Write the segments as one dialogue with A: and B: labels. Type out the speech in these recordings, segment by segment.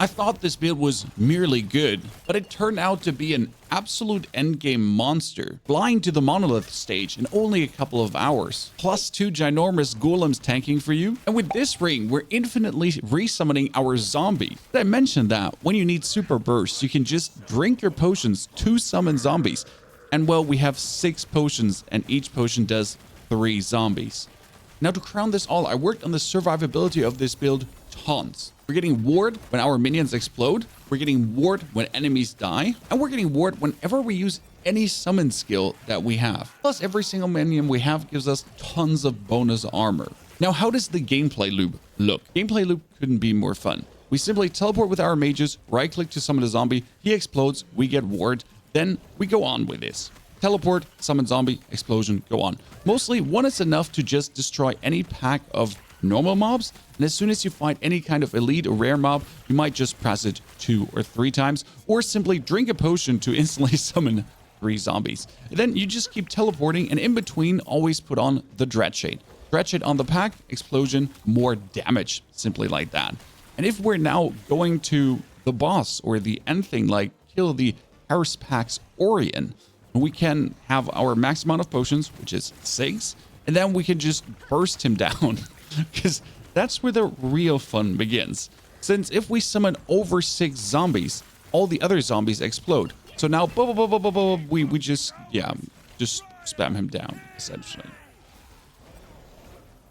A: I thought this build was merely good, but it turned out to be an absolute endgame monster, flying to the Monolith stage in only a couple of hours, plus 2 ginormous golems tanking for you. And with this ring, we're infinitely resummoning our zombie. I mentioned that when you need super bursts, you can just drink your potions to summon zombies. And well, we have 6 potions and each potion does 3 zombies. Now to crown this all, I worked on the survivability of this build tons. We're getting ward when our minions explode, we're getting ward when enemies die, and we're getting ward whenever we use any summon skill that we have. Plus, every single minion we have gives us tons of bonus armor. Now, how does the gameplay loop look? Gameplay loop couldn't be more fun. We simply teleport with our mages, right-click to summon a zombie, he explodes, we get ward, then we go on with this. Teleport, summon zombie, explosion, go on. Mostly, one is enough to just destroy any pack of normal mobs, and as soon as you find any kind of elite or rare mob, you might just press it 2 or 3 times, or simply drink a potion to instantly summon 3 zombies. And then you just keep teleporting, and in between, always put on the Dread Shade. Dread Shade on the pack, explosion, more damage, simply like that. And if we're now going to the boss or the end thing, like kill the House Pack's Orion, we can have our max amount of potions, which is 6, and then we can just burst him down. Because that's where the real fun begins. Since if we summon over 6 zombies, all the other zombies explode. So now, we just spam him down, essentially.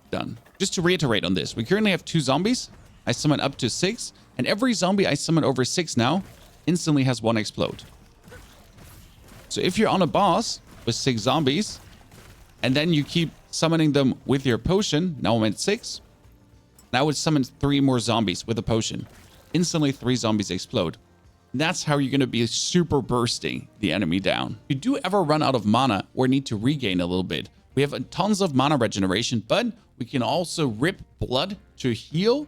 A: Done. Just to reiterate on this, we currently have 2 zombies. I summon up to 6, and every zombie I summon over 6 now instantly has 1 explode. So if you're on a boss with 6 zombies, and then you keep summoning them with your potion, now I'm at 6. Now I would summon 3 more zombies with a potion. Instantly 3 zombies explode. And that's how you're going to be super bursting the enemy down. If you do ever run out of mana or need to regain a little bit, we have tons of mana regeneration, but we can also rip blood to heal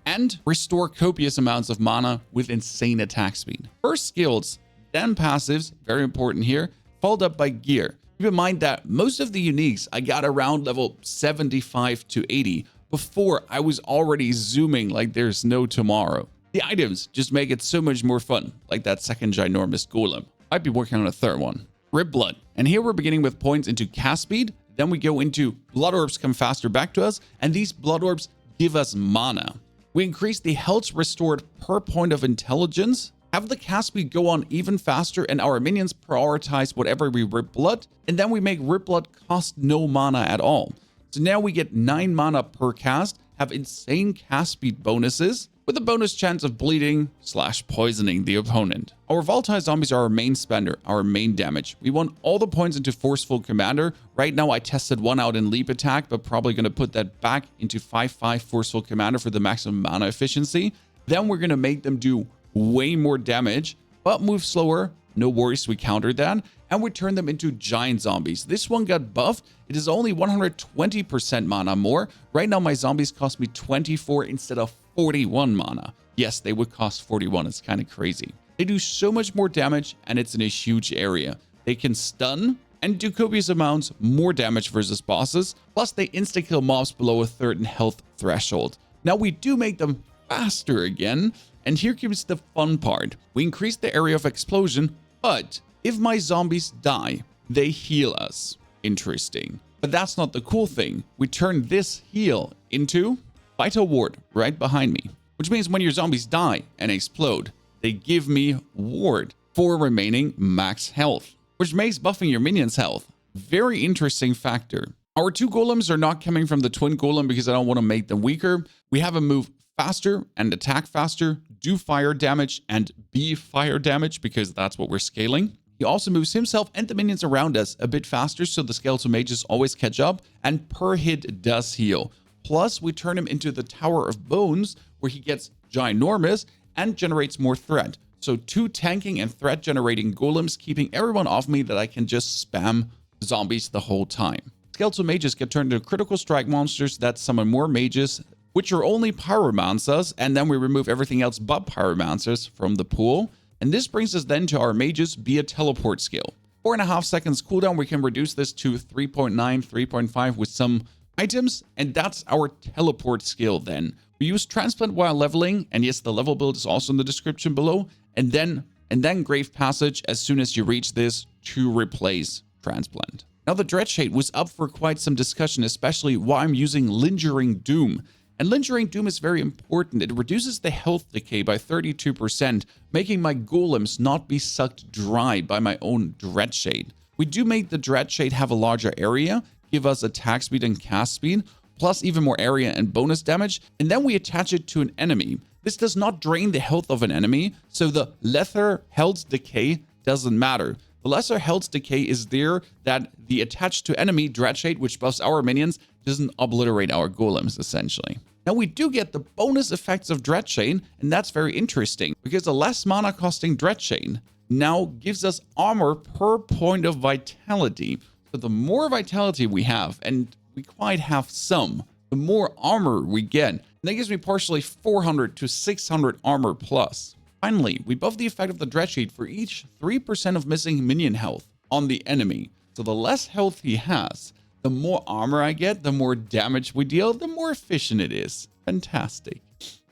A: and restore copious amounts of mana with insane attack speed. First skills, then passives, very important here, followed up by gear. Keep in mind that most of the uniques I got around level 75 to 80 before I was already zooming like there's no tomorrow. The items just make it so much more fun, like that second ginormous golem. I'd be working on a third one. Rip blood. And here we're beginning with points into cast speed, then we go into blood orbs come faster back to us, and these blood orbs give us mana. We increase the health restored per point of intelligence, have the cast speed go on even faster, and our minions prioritize whatever we rip blood, and then we make rip blood cost no mana at all. So now we get 9 mana per cast, have insane cast speed bonuses, with a bonus chance of bleeding / poisoning the opponent. Our volatile zombies are our main spender, our main damage. We want all the points into Forceful Commander. Right now I tested one out in Leap Attack, but probably going to put that back into 5/5 Forceful Commander for the maximum mana efficiency. Then we're going to make them do way more damage, but move slower. No worries, we countered that. And we turn them into giant zombies. This one got buffed. It is only 120% mana more. Right now my zombies cost me 24 instead of 41 mana. Yes, they would cost 41. It's kind of crazy. They do so much more damage, and it's in a huge area. They can stun and do copious amounts more damage versus bosses. Plus, they insta-kill mobs below a certain health threshold. Now, we do make them faster again. And here comes the fun part. We increase the area of explosion, but if my zombies die, they heal us. Interesting. But that's not the cool thing. We turn this heal into Vital Ward right behind me, which means when your zombies die and explode, they give me ward for remaining max health, which makes buffing your minions' health very interesting factor. Our 2 golems are not coming from the twin golem because I don't want to make them weaker. We have them move faster and attack faster, do fire damage and be fire damage because that's what we're scaling. He also moves himself and the minions around us a bit faster so the skeletal mages always catch up, and per hit does heal. Plus, we turn him into the Tower of Bones, where he gets ginormous and generates more threat. So 2 tanking and threat generating golems, keeping everyone off me that I can just spam zombies the whole time. Skeletal mages get turned into critical strike monsters that summon more mages, which are only pyromancers, and then we remove everything else but pyromancers from the pool. And this brings us then to our mages via teleport skill. 4.5 seconds cooldown, we can reduce this to 3.9, 3.5 with some items, and that's our teleport skill then. We use Transplant while leveling, and yes, the level build is also in the description below, and then Grave Passage as soon as you reach this to replace Transplant. Now the Dreadshade was up for quite some discussion, especially why I'm using Lingering Doom. And Lingering Doom is very important. It reduces the health decay by 32%, making my golems not be sucked dry by my own Dreadshade. We do make the Dreadshade have a larger area, give us attack speed and cast speed, plus even more area and bonus damage, and then we attach it to an enemy. This does not drain the health of an enemy, so the lesser health decay doesn't matter. The lesser health decay is there that the attached to enemy Dreadshade, which buffs our minions, doesn't obliterate our golems, essentially. Now we do get the bonus effects of Dreadshade, and that's very interesting, because the less mana costing Dreadshade now gives us armor per point of vitality. So the more vitality we have, and we quite have some, the more armor we get. And that gives me partially 400 to 600 armor plus. Finally, we buff the effect of the Dreadshade for each 3% of missing minion health on the enemy. So the less health he has, the more armor I get, the more damage we deal, the more efficient it is. Fantastic.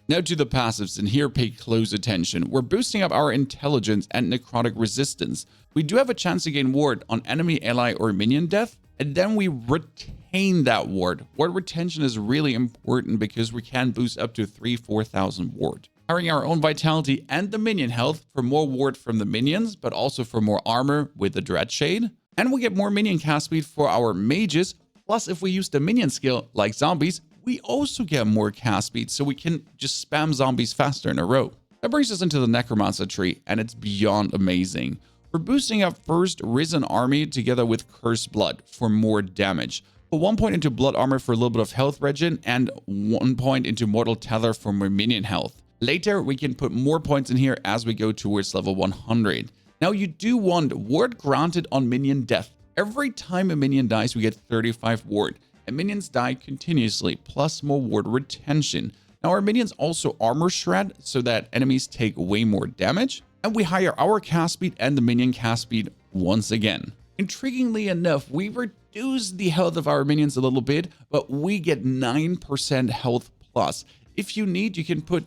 A: Now to the passives, and here pay close attention. We're boosting up our intelligence and necrotic resistance. We do have a chance to gain ward on enemy, ally, or minion death, and then we retain that ward. Ward retention is really important because we can boost up to 4,000 ward. Carrying our own vitality and the minion health for more ward from the minions, but also for more armor with the Dreadshade. And we get more minion cast speed for our mages. Plus, if we use the minion skill like zombies, we also get more cast speed, so we can just spam zombies faster in a row. That brings us into the Necromancer tree, and it's beyond amazing. We're boosting up first Risen Army together with Cursed Blood for more damage. Put 1 point into Blood Armor for a little bit of health regen, and 1 point into Mortal Tether for more minion health. Later, we can put more points in here as we go towards level 100. Now, you do want ward granted on minion death. Every time a minion dies, we get 35 ward. And minions die continuously, plus more ward retention. Now, our minions also armor shred so that enemies take way more damage. And we higher our cast speed and the minion cast speed once again. Intriguingly enough, we reduce the health of our minions a little bit, but we get 9% health plus. If you need, you can put,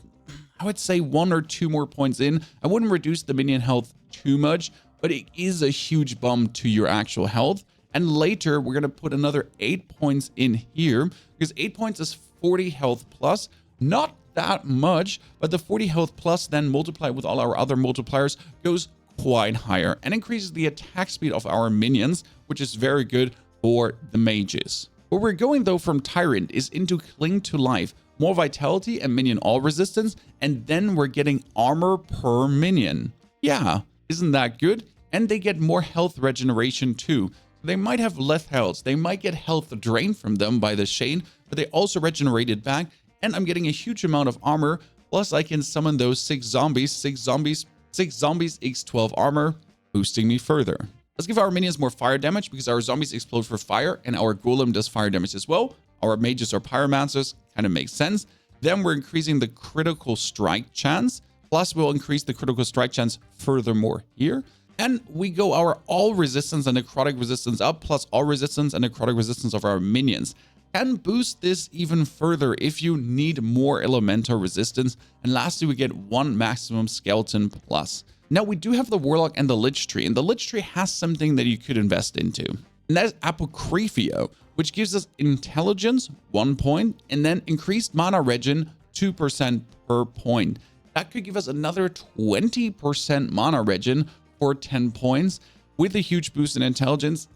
A: I would say, 1 or 2 more points in. I wouldn't reduce the minion health too much, but it is a huge bump to your actual health. And later, we're going to put another 8 points in here, because 8 points is 40 health plus. Not that much, but the 40 health plus then multiplied with all our other multipliers goes quite higher and increases the attack speed of our minions, which is very good for the mages. Where we're going though from Tyrant is into Cling to Life, more vitality and minion all resistance, and then we're getting armor per minion. Yeah, isn't that good? And they get more health regeneration too. They might have less health, they might get health drained from them by the shade, but they also regenerate it back, and I'm getting a huge amount of armor, plus I can summon those 6 zombies x12 armor, boosting me further. Let's give our minions more fire damage because our zombies explode for fire and our golem does fire damage as well. Our mages are pyromancers, kind of makes sense. Then we're increasing the critical strike chance, plus we'll increase the critical strike chance furthermore here. And we go our all resistance and necrotic resistance up, plus all resistance and necrotic resistance of our minions. And boost this even further if you need more elemental resistance. And lastly, we get 1 maximum skeleton plus. Now we do have the Warlock and the Lich Tree, and the Lich Tree has something that you could invest into. And that is Apocryphia, which gives us intelligence 1 point, and then increased mana regen 2% per point. That could give us another 20% mana regen for 10 points with a huge boost in intelligence.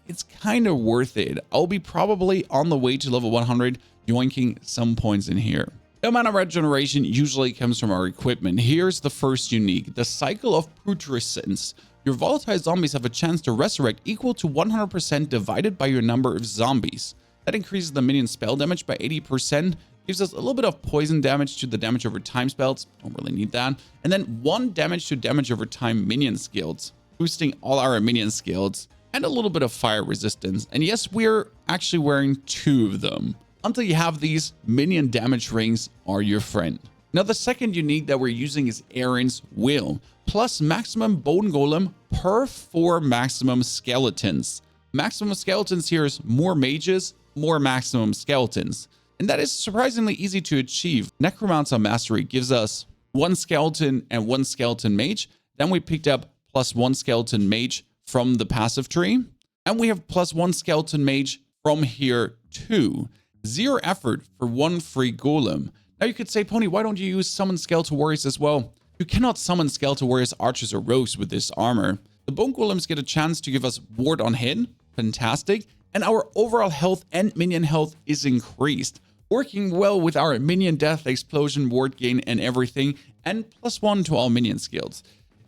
A: It's kind of worth it. I'll be probably on the way to level 100 yoinking some points in here. The mana regeneration usually comes from our equipment. Here's the first unique, the Cycle of Putrescence. Your volatile zombies have a chance to resurrect equal to 100% divided by your number of zombies. That increases the minion spell damage by 80%, gives us a little bit of poison damage to the damage over time spells, don't really need that, and then 1 damage to damage over time minion skills, boosting all our minion skills, and a little bit of fire resistance. And yes, we're actually wearing 2 of them. Until you have these, minion damage rings are your friend. Now the second unique that we're using is Aaron's Will, plus maximum bone golem per 4 maximum skeletons. Maximum skeletons here is more mages, more maximum skeletons. and that is surprisingly easy to achieve. Necromancer Mastery gives us 1 skeleton and 1 skeleton mage. Then we picked up +1 skeleton mage from the passive tree, and we have +1 skeleton mage from here too. 0 effort for 1 free golem. Now you could say, Pony, why don't you use summon skeletal warriors as well? You cannot summon skeletal warriors, archers, or rogues with this armor. The bone golems get a chance to give us ward on hit, fantastic, and our overall health and minion health is increased, working well with our minion death, explosion, ward gain, and everything, and +1 to all minion skills.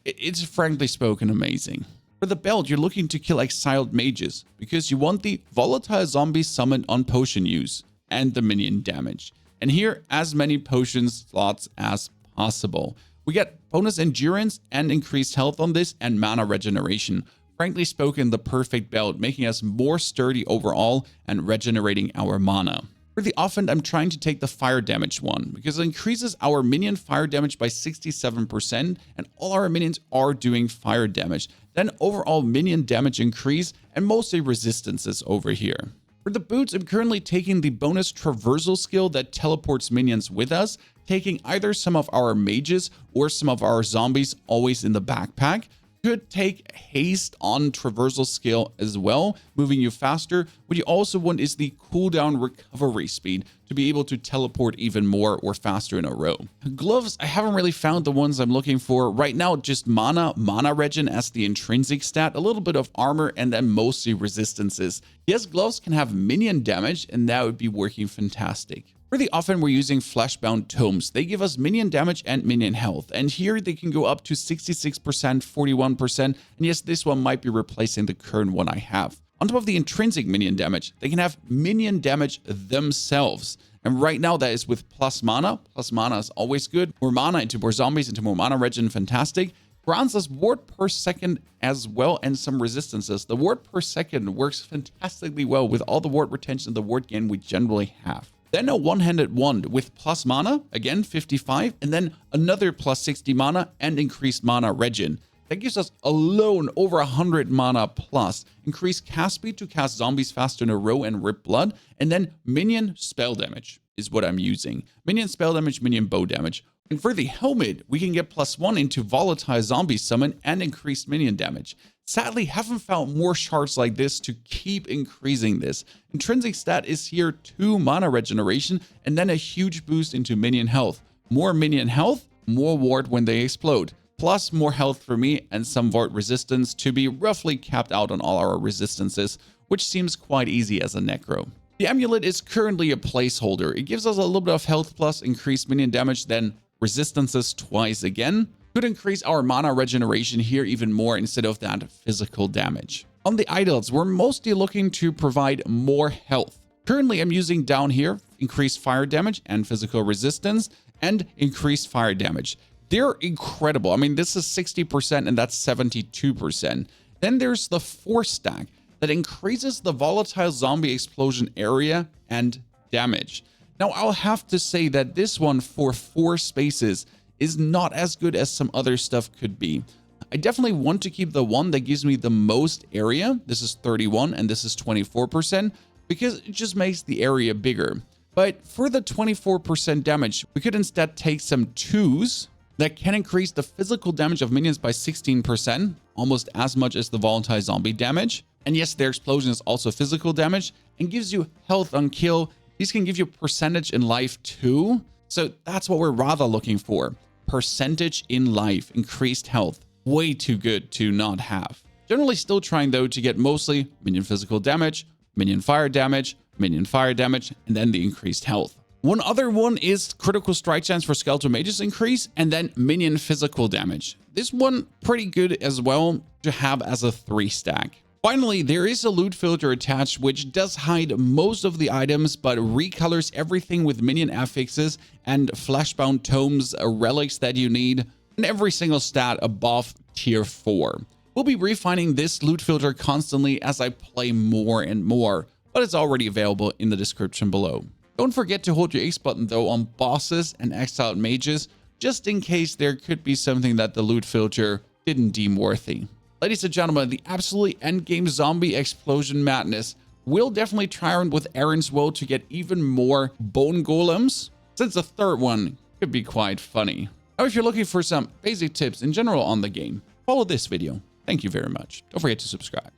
A: It's frankly spoken amazing. For the belt, you're looking to kill exiled mages because you want the volatile zombie summon on potion use and the minion damage. And here, as many potion slots as possible. We get bonus endurance and increased health on this and mana regeneration. Frankly spoken, the perfect belt, making us more sturdy overall and regenerating our mana. For the offhand, I'm trying to take the fire damage one because it increases our minion fire damage by 67% and all our minions are doing fire damage. Then overall minion damage increase and mostly resistances over here. For the boots, I'm currently taking the bonus traversal skill that teleports minions with us, taking either some of our mages or some of our zombies always in the backpack. Could take haste on traversal skill as well, moving you faster. What you also want is the cooldown recovery speed to be able to teleport even more or faster in a row. Gloves, I haven't really found the ones I'm looking for. Right now, just mana regen as the intrinsic stat, a little bit of armor, and then mostly resistances. Yes, gloves can have minion damage, and that would be working fantastic. Pretty often we're using fleshbound tomes. They give us minion damage and minion health, and here they can go up to 66%, 41%, and yes, this one might be replacing the current one I have. On top of the intrinsic minion damage, they can have minion damage themselves, and right now that is with plus mana. Plus mana is always good. More mana into more zombies, into more mana regen, fantastic. Grants us ward per second as well and some resistances. The ward per second works fantastically well with all the ward retention and the ward gain we generally have. Then a one-handed wand with plus mana, again 55, and then another plus 60 mana and increased mana regen. That gives us alone over 100 mana plus. Increased cast speed to cast zombies faster in a row and rip blood, and then minion spell damage is what I'm using. Minion spell damage, minion bow damage. And for the helmet, we can get +1 into volatile zombie summon and increased minion damage. Sadly, haven't found more shards like this to keep increasing this. Intrinsic stat is here 2 mana regeneration and then a huge boost into minion health. More minion health, more ward when they explode. Plus more health for me and some ward resistance to be roughly capped out on all our resistances, which seems quite easy as a necro. The amulet is currently a placeholder. It gives us a little bit of health plus increased minion damage, then resistances twice again. Could increase our mana regeneration here even more instead of that physical damage. On the idols, we're mostly looking to provide more health. Currently, I'm using down here increased fire damage and physical resistance and increased fire damage. They're incredible. I mean, this is 60% and that's 72%. Then there's the 4 stack that increases the volatile zombie explosion area and damage. Now, I'll have to say that this one for 4 spaces is not as good as some other stuff could be. I definitely want to keep the one that gives me the most area. This is 31 and this is 24% because it just makes the area bigger. But for the 24% damage, we could instead take some 2s that can increase the physical damage of minions by 16%, almost as much as the volatile zombie damage. And yes, their explosion is also physical damage and gives you health on kill. These can give you percentage in life too. So that's what we're rather looking for. Percentage in life, increased health. Way too good to not have. Generally still trying though to get mostly minion physical damage, minion fire damage, and then the increased health. One other one is critical strike chance for skeletal mages increase, and then minion physical damage. This one pretty good as well to have as a 3 stack. Finally, there is a loot filter attached which does hide most of the items but recolors everything with minion affixes and fleshbound tomes, relics that you need, and every single stat above tier 4. We'll be refining this loot filter constantly as I play more and more, but it's already available in the description below. Don't forget to hold your X button though on bosses and exiled mages, just in case there could be something that the loot filter didn't deem worthy. Ladies and gentlemen, the absolutely endgame zombie explosion madness We'll definitely try around with Aaron's Woe to get even more bone golems, since the third one could be quite funny. Now, if you're looking for some basic tips in general on the game, follow this video. Thank you very much. Don't forget to subscribe.